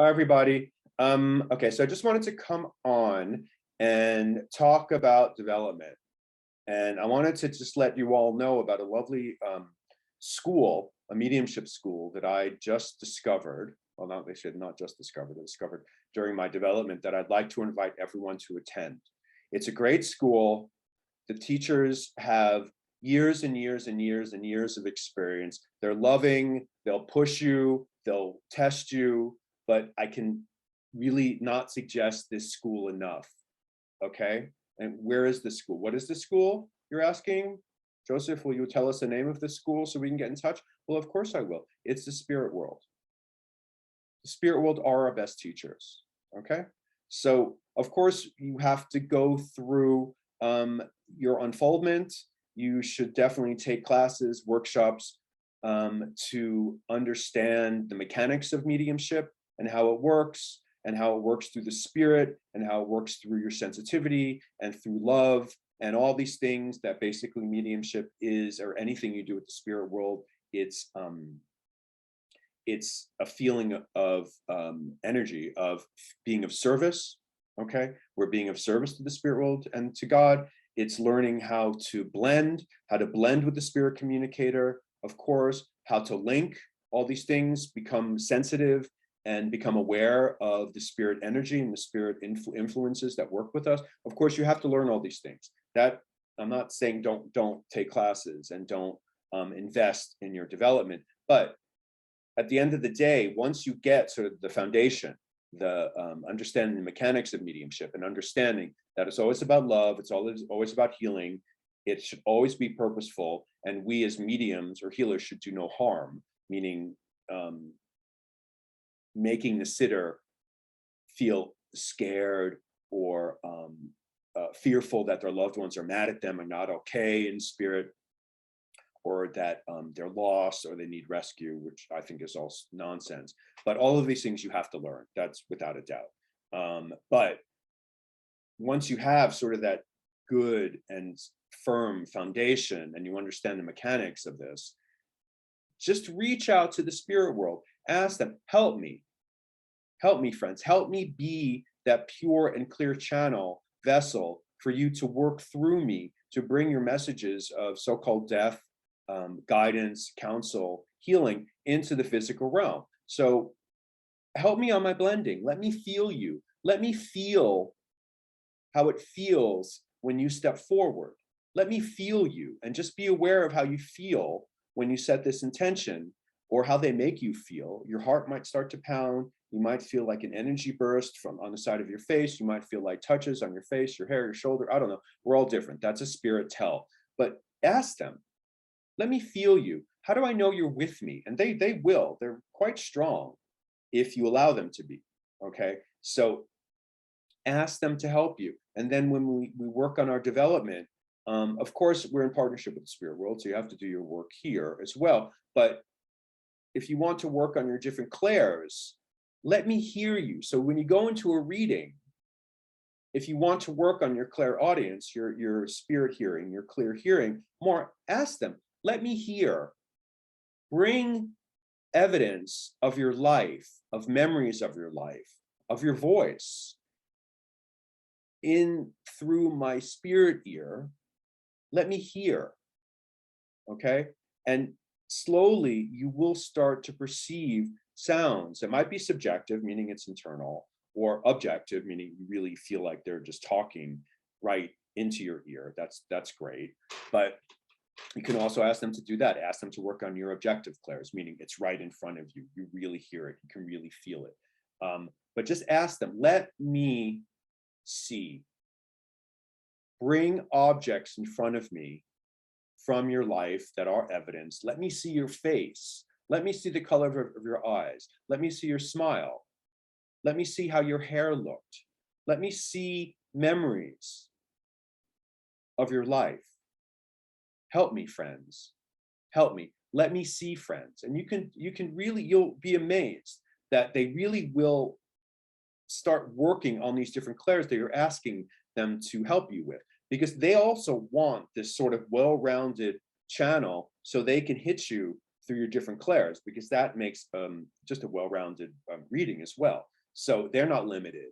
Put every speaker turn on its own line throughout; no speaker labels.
Hi, everybody. Okay, so I just wanted to come on and talk about development. And I wanted to just let you all know about a lovely school, a mediumship school that I just discovered. Well, not they should not just discovered, I discovered during my development that I'd like to invite everyone to attend. It's a great school. The teachers have years and years and years and years of experience. They're loving, they'll push you, they'll test you, but I can really not suggest this school enough. Okay. And where is the school? What is the school? You're asking? Joseph, will you tell us the name of the school so we can get in touch? Well, of course I will. It's the spirit world. The spirit world are our best teachers. Okay. So, of course, you have to go through your unfoldment. You should definitely take classes, workshops to understand the mechanics of mediumship and how it works, and how it works through the spirit, and how it works through your sensitivity and through love, and all these things that basically mediumship is, or anything you do with the spirit world. It's a feeling of energy, of being of service. Okay, we're being of service to the spirit world and to God. It's learning how to blend with the spirit communicator, of course, how to link all these things, become sensitive and become aware of the spirit energy and the spirit influences that work with us. Of course, you have to learn all these things. That I'm not saying don't take classes and don't invest in your development, but at the end of the day, once you get sort of the foundation, the understanding the mechanics of mediumship, and understanding that it's always about love, it's always about healing, it should always be purposeful, and we as mediums or healers should do no harm, meaning making the sitter feel scared or fearful that their loved ones are mad at them and not okay in spirit, or that they're lost or they need rescue, which I think is all nonsense. But all of these things you have to learn. That's without a doubt. But once you have sort of that good and firm foundation and you understand the mechanics of this, just reach out to the spirit world. Ask them, help me, friends, help me be that pure and clear channel vessel for you to work through me to bring your messages of so-called death, guidance, counsel, healing into the physical realm. So help me on my blending. Let me feel you. Let me feel how it feels when you step forward. Let me feel you, and just be aware of how you feel when you set this intention, or how they make you feel. Your heart might start to pound. You might feel like an energy burst from on the side of your face. You might feel like touches on your face, your hair, your shoulder. I don't know. We're all different. That's a spirit tell. But ask them, let me feel you. How do I know you're with me? And they will. They're quite strong if you allow them to be. Okay. So ask them to help you. And then when we work on our development, of course, we're in partnership with the spirit world, so you have to do your work here as well. But if you want to work on your different clairs, let me hear you. So when you go into a reading, if you want to work on your clairaudience, your spirit hearing, your clear hearing more, ask them, let me hear. Bring evidence of your life, of memories of your life, of your voice in through my spirit ear. Let me hear. Okay. And slowly you will start to perceive sounds that might be subjective, meaning it's internal, or objective, meaning you really feel like they're just talking right into your ear. That's great. But you can also ask them to do that. Ask them to work on your objective clairs, meaning it's right in front of you. You really hear it. You can really feel it. But just ask them, let me see. Bring objects in front of me from your life that are evidence. Let me see your face. Let me see the color of your eyes. Let me see your smile. Let me see how your hair looked. Let me see memories of your life. Help me, friends. Help me. Let me see, friends. And you can really, you'll be amazed that they really will start working on these different clairs that you're asking them to help you with, because they also want this sort of well-rounded channel so they can hit you through your different clairs, because that makes just a well-rounded reading as well. So they're not limited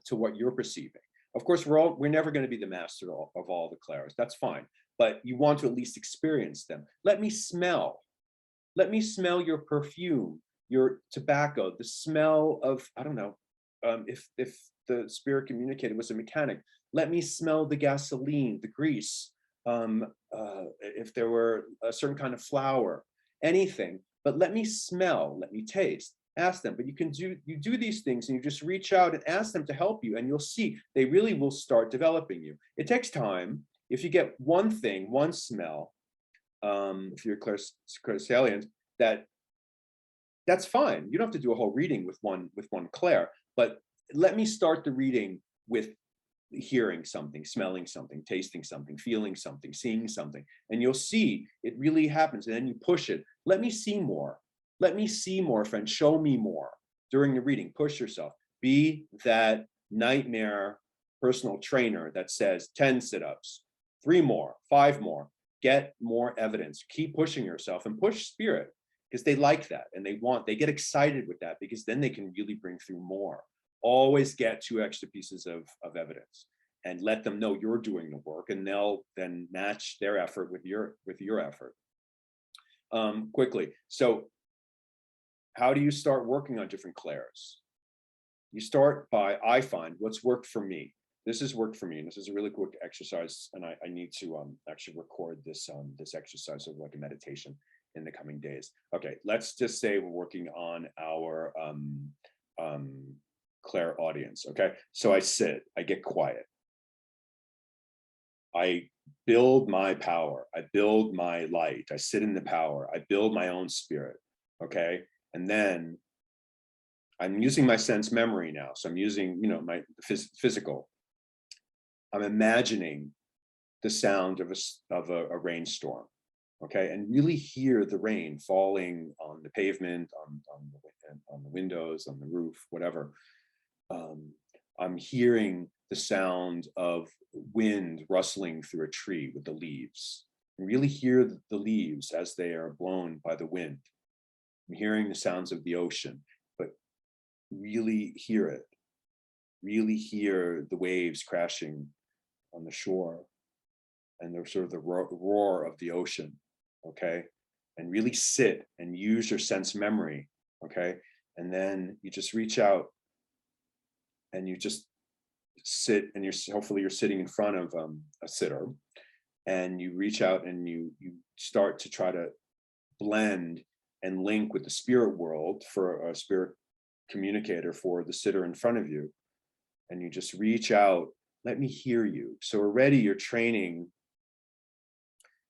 to what you're perceiving. Of course, we're never going to be the master of all the clairs. That's fine, but you want to at least experience them. Let me smell. Let me smell your perfume, your tobacco, the smell of, I don't know, if the spirit communicated was a mechanic, let me smell the gasoline, the grease, if there were a certain kind of flour, anything, but let me smell, let me taste. Ask them, but you do these things and you just reach out and ask them to help you, and you'll see they really will start developing you. It takes time. If you get one thing, one smell, if you're clairsalient, that's fine. You don't have to do a whole reading with one clair, but let me start the reading with hearing something, smelling something, tasting something, feeling something, seeing something, and you'll see it really happens. And then you push it. Let me see more. Let me see more, friend. Show me more during the reading. Push yourself. Be that nightmare personal trainer that says 10 sit-ups, 3 more, 5 more. Get more evidence. Keep pushing yourself and push spirit, because they like that and they get excited with that, because then they can really bring through more. Always get 2 extra pieces of evidence and let them know you're doing the work, and they'll then match their effort with your effort. Quickly. So how do you start working on different clairs? You start by, I find what's worked for me. This has worked for me, and this is a really quick exercise, and I need to actually record this this exercise of like a meditation in the coming days. Okay, let's just say we're working on our clair audience. Okay, so I sit, I get quiet, I build my power, I build my light, I sit in the power, I build my own spirit. Okay, and then I'm using my sense memory now. So I'm using, my physical. I'm imagining the sound of a rainstorm, okay, and really hear the rain falling on the pavement, on the windows, on the roof, whatever. I'm hearing the sound of wind rustling through a tree with the leaves. And really hear the leaves as they are blown by the wind. I'm hearing the sounds of the ocean, but really hear it. Really hear the waves crashing on the shore, and the sort of the roar of the ocean, okay? And really sit and use your sense memory, okay? And then you just reach out and you just sit, and hopefully you're sitting in front of a sitter, and you reach out and you start to try to blend and link with the spirit world for a spirit communicator for the sitter in front of you. And you just reach out, let me hear you. So already you're training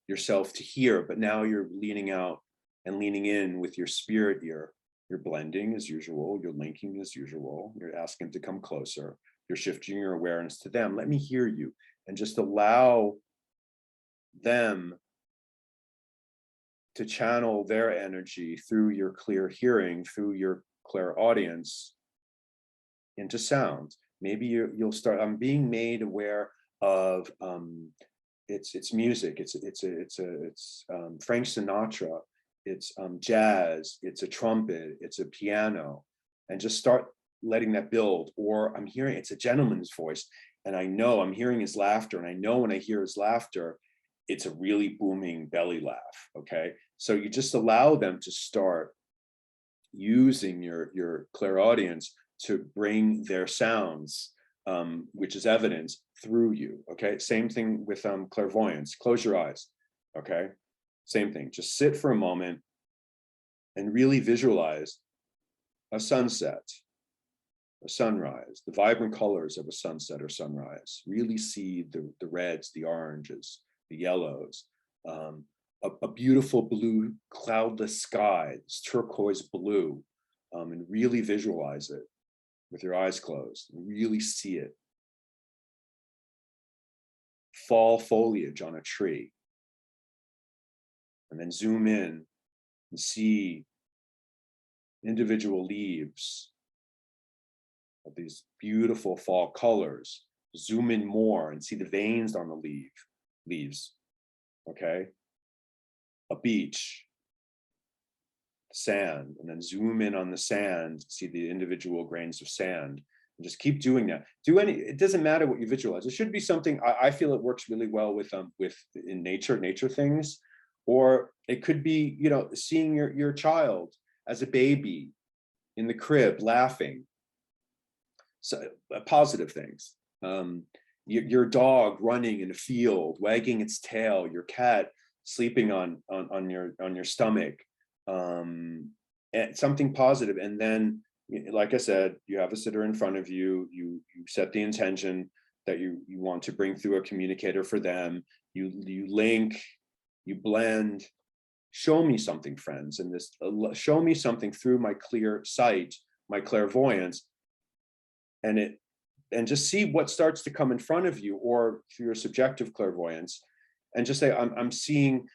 yourself to hear, but now you're leaning out and leaning in with your spirit ear. You're blending as usual, you're linking as usual, you're asking to come closer, you're shifting your awareness to them. Let me hear you, and just allow them to channel their energy through your clear hearing, through your clair audience, into sound. Maybe you'll start. I'm being made aware of it's music. It's Frank Sinatra. It's jazz. It's a trumpet. It's a piano, and just start letting that build. Or I'm hearing it's a gentleman's voice, and I know I'm hearing his laughter, and I know when I hear his laughter, it's a really booming belly laugh. Okay, so you just allow them to start using your clairaudience to bring their sounds, which is evidence, through you. Okay, same thing with clairvoyance. Close your eyes. Okay, same thing. Just sit for a moment and really visualize a sunset, a sunrise, the vibrant colors of a sunset or sunrise. Really see the reds, the oranges, the yellows, a beautiful blue cloudless sky, this turquoise blue, and really visualize it with your eyes closed, and really see it. Fall foliage on a tree, and then zoom in and see individual leaves of these beautiful fall colors. Zoom in more and see the veins on the leaves. Okay, a beach, sand, and then zoom in on the sand, see the individual grains of sand, and just keep doing that. It doesn't matter what you visualize. It should be something, I feel it works really well with in nature things, or it could be, seeing your child as a baby in the crib laughing. So positive things. Your dog running in a field, wagging its tail, your cat sleeping on your stomach, and something positive. And then, like I said, you have a sitter in front of you. You set the intention that you want to bring through a communicator for them. You link, you blend. Show me something, friends, and this show me something through my clear sight, my clairvoyance, and just see what starts to come in front of you, or through your subjective clairvoyance, and just say, I'm seeing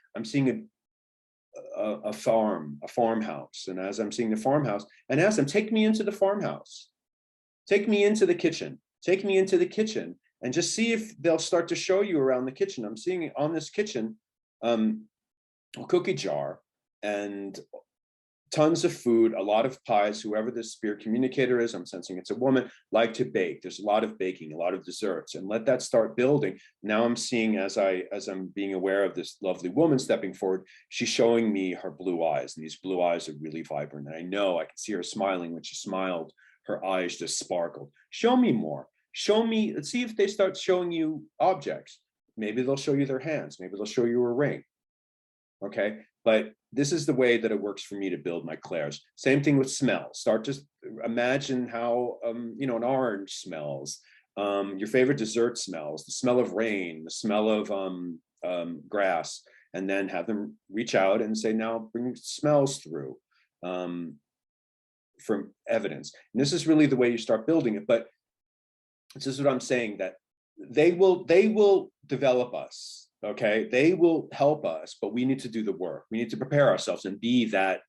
a farmhouse, and as I'm seeing the farmhouse, and ask them, take me into the farmhouse, take me into the kitchen, and just see if they'll start to show you around the kitchen. I'm seeing on this kitchen a cookie jar and tons of food, a lot of pies. Whoever this spirit communicator is, I'm sensing it's a woman, like to bake. There's a lot of baking, a lot of desserts, and let that start building. Now I'm seeing, as I'm being aware of this lovely woman stepping forward, she's showing me her blue eyes, and these blue eyes are really vibrant. And I know I can see her smiling. When she smiled, her eyes just sparkled. Show me more. Show me. Let's see if they start showing you objects. Maybe they'll show you their hands. Maybe they'll show you a ring. Okay, but this is the way that it works for me to build my clairs. Same thing with smell. Start to imagine how an orange smells, your favorite dessert smells, the smell of rain, the smell of grass, and then have them reach out and say, now bring smells through from evidence. And this is really the way you start building it. But this is what I'm saying, that they will develop us. Okay, they will help us, but we need to do the work. We need to prepare ourselves and be that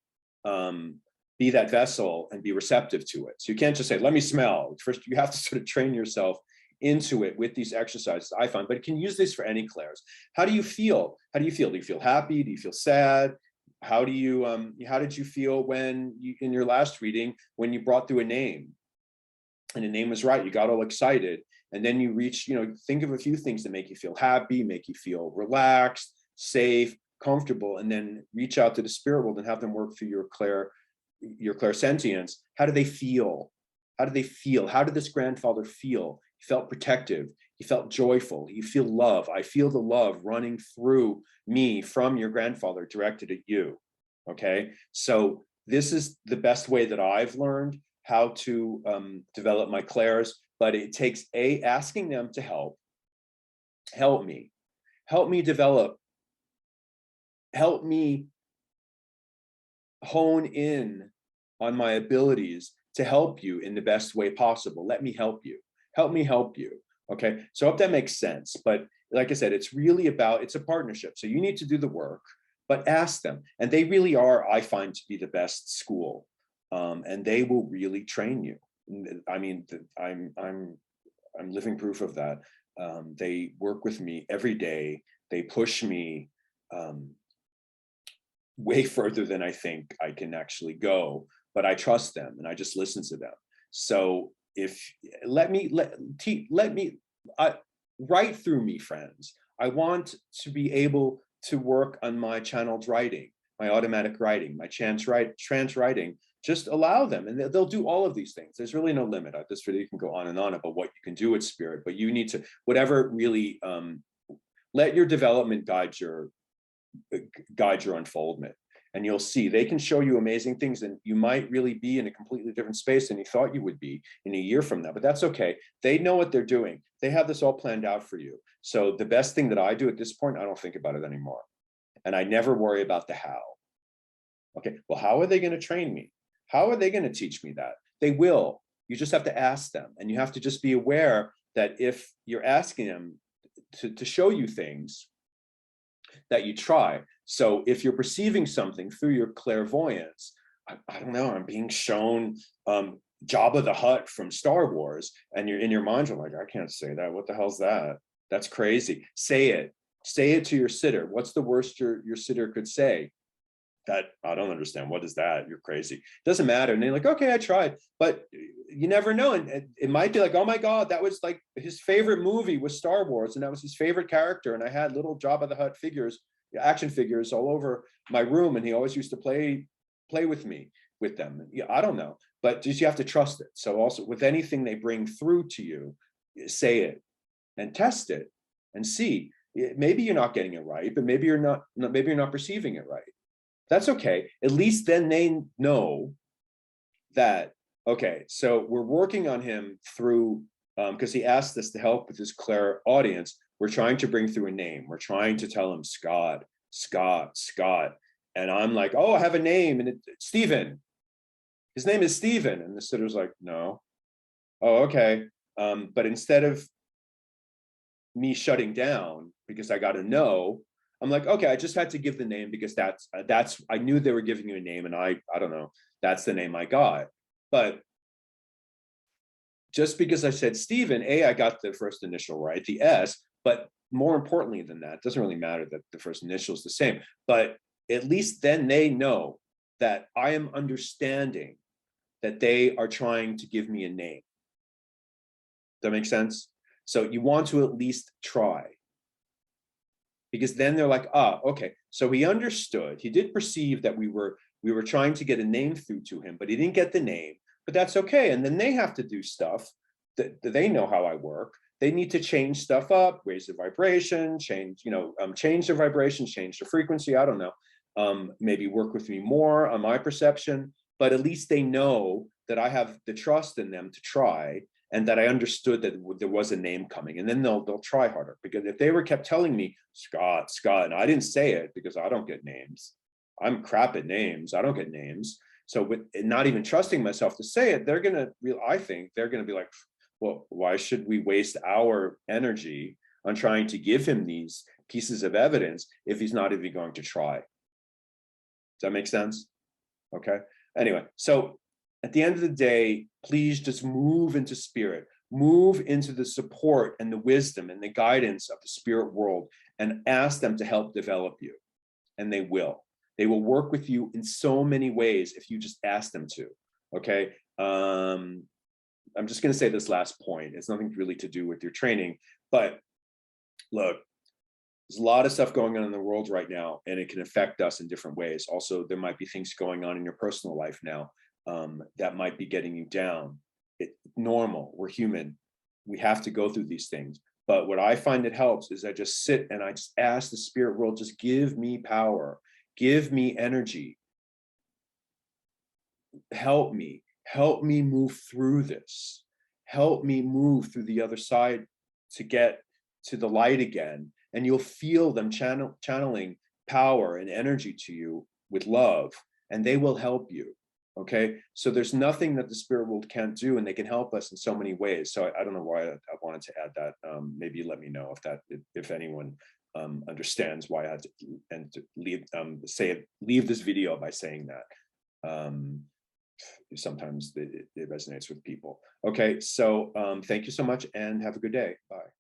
vessel and be receptive to it. So you can't just say, let me smell. First, you have to sort of train yourself into it with these exercises, I find. But you can use this for any clairs. How do you feel? Do you feel happy? Do you feel sad? How did you feel when in your last reading, when you brought through a name and the name was right, you got all excited? And then you reach, think of a few things that make you feel happy, make you feel relaxed, safe, comfortable, and then reach out to the spirit world and have them work through your clairsentience. How do they feel? How did this grandfather feel? He felt protective. He felt joyful. You feel love. I feel the love running through me from your grandfather directed at you. Okay. So this is the best way that I've learned how to develop my clairs. But it takes asking them to help me develop, help me hone in on my abilities to help you in the best way possible. Let me help you. Okay, so I hope that makes sense. But like I said, it's really it's a partnership. So you need to do the work, but ask them. And they really are, I find, to be the best school. And they will really train you. I mean, I'm living proof of that. They work with me every day. They push me way further than I think I can actually go, but I trust them and I just listen to them. So write through me, friends. I want to be able to work on my channeled writing, my automatic writing, my trance writing. Just allow them, and they'll do all of these things. There's really no limit. This video can go on and on about what you can do with spirit, but you need to, whatever really, let your development guide your unfoldment, and you'll see they can show you amazing things, and you might really be in a completely different space than you thought you would be in a year from now. But that's okay. They know what they're doing. They have this all planned out for you. So the best thing that I do at this point, I don't think about it anymore, and I never worry about the how. Okay, well, how are they going to train me? How are they going to teach me that? They will. You just have to ask them. And you have to just be aware that if you're asking them to show you things, that you try. So if you're perceiving something through your clairvoyance, I don't know, I'm being shown Jabba the Hutt from Star Wars, and you're in your mind, you're like, I can't say that. What the hell's that? That's crazy. Say it. Say it to your sitter. What's the worst your sitter could say? that I don't understand. What is that? You're crazy. Doesn't matter. And they're like, okay, I tried, but you never know. And it might be like, oh my God, that was like his favorite movie was Star Wars, and that was his favorite character. And I had little Jabba the Hutt figures, action figures, all over my room, and he always used to play with me with them. Yeah, I don't know, but just you have to trust it. So also with anything they bring through to you, say it and test it and see. Maybe you're not getting it right, but maybe you're not. Maybe you're not perceiving it right. That's okay. At least then they know that, okay, so we're working on him through, because he asked us to help with his clairaudience. We're trying to bring through a name. We're trying to tell him Scott, Scott, Scott. And I'm like, oh, I have a name, and it's Stephen. His name is Stephen. And the sitter's like, no. Oh, okay. But instead of me shutting down because I got to know, I'm like, okay, I just had to give the name because that's I knew they were giving you a name, and I don't know, that's the name I got. But just because I said Stephen, I got the first initial right, the S, but more importantly than that, it doesn't really matter that the first initial is the same, but at least then they know that I am understanding that they are trying to give me a name. Does that make sense? So you want to at least try. Because then they're like, ah, okay, so he understood, he did perceive that we were trying to get a name through to him, but he didn't get the name, but that's okay. And then they have to do stuff that they know how I work. They need to change stuff up, raise the vibration, change the vibration, change the frequency, I don't know, maybe work with me more on my perception, but at least they know that I have the trust in them to try, and that I understood that there was a name coming, and then they'll try harder. Because if they were kept telling me Scott, Scott, and I didn't say it because I don't get names, I'm crap at names, I don't get names. So with not even trusting myself to say it, I think they're gonna be like, well, why should we waste our energy on trying to give him these pieces of evidence if he's not even going to try? Does that make sense? Okay. Anyway, so at the end of the day, please just move into spirit, move into the support and the wisdom and the guidance of the spirit world, and ask them to help develop you. And they will. They will work with you in so many ways if you just ask them to. Okay. I'm just going to say this last point. It's nothing really to do with your training, but look, there's a lot of stuff going on in the world right now, and it can affect us in different ways. Also, there might be things going on in your personal life now that might be getting you down. It's normal. We're human. We have to go through these things. But what I find that helps is I just sit and I just ask the spirit world, just give me power, give me energy, help me move through this, help me move through the other side to get to the light again. And you'll feel them channeling power and energy to you with love, and they will help you. Okay, so there's nothing that the spirit world can't do, and they can help us in so many ways. So I don't know why I wanted to add that. Maybe let me know if anyone understands why I had to, and to leave this video by saying that. Sometimes it resonates with people. Okay, so thank you so much, and have a good day. Bye.